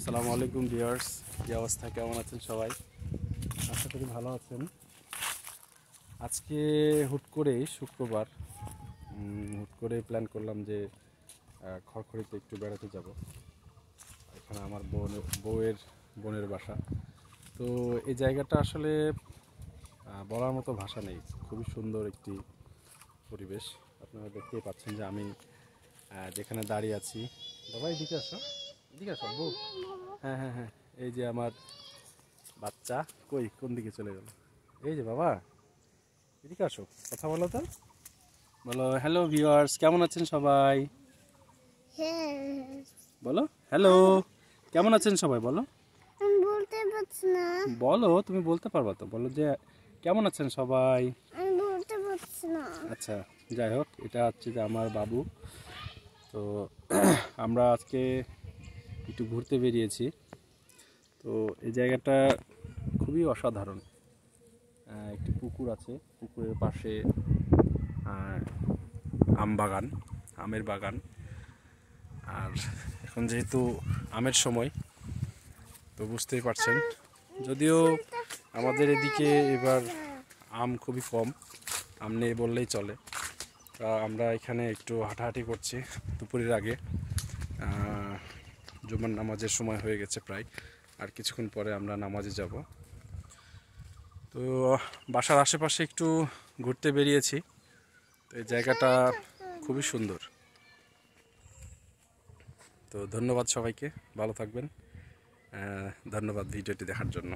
আসসালামু আলাইকুম ভিউয়ার্স, কি অবস্থা, কেমন আছেন সবাই? আশা করি ভালো আছেন। আজকে হুট করে শুক্রবার হুট করে প্ল্যান করলাম যে খড়খড়িতে একটু বেড়াতে যাব। এখানে আমার বোনের বাসা। তো এই জায়গাটা আসলে বলার মতো ভাষা নেই, খুবই সুন্দর একটি পরিবেশ। আপনারা দেখতেই পাচ্ছেন যে আমি যেখানে দাঁড়িয়ে আছি। বাবা এদিকে আসো, এদিকে আসো বউ। হ্যাঁ হ্যাঁ হ্যাঁ, এই যে আমার বাচ্চা। কোন দিকে চলে গেল? এই যে বাবা, এদিকে আসো, কথা বলো তো, বলো হ্যালো ভিউয়ার্স, কেমন আছেন সবাই? বলো হ্যালো, কেমন আছেন সবাই বলো। আমি বলতে পারছি না। বলো, তুমি বলতে পারবা তো, বলো যে কেমন আছেন সবাই। আমি বলতে পারছি না। আচ্ছা, যাই হোক, এটা হচ্ছে যে আমার বাবু। তো আমরা আজকে একটু ঘুরতে বেরিয়েছি। তো এই জায়গাটা খুবই অসাধারণ। একটি পুকুর আছে, পুকুরের পাশে আমের বাগান। আর এখন যেহেতু আমের সময়, তো বুঝতেই পারছেন, যদিও আমাদের এদিকে এবার আম খুবই কম, আম নেই বললেই চলে। তা আমরা এখানে একটু হাঁটাহাঁটি করছি দুপুরের আগে। জুমার নামাজের সময় হয়ে গেছে প্রায়, আর কিছুক্ষণ পরে আমরা নামাজে যাব। তো বাসার আশেপাশে একটু ঘুরতে বেরিয়েছি। তো এই জায়গাটা খুবই সুন্দর। তো ধন্যবাদ সবাইকে, ভালো থাকবেন। ধন্যবাদ ভিডিওটি দেখার জন্য।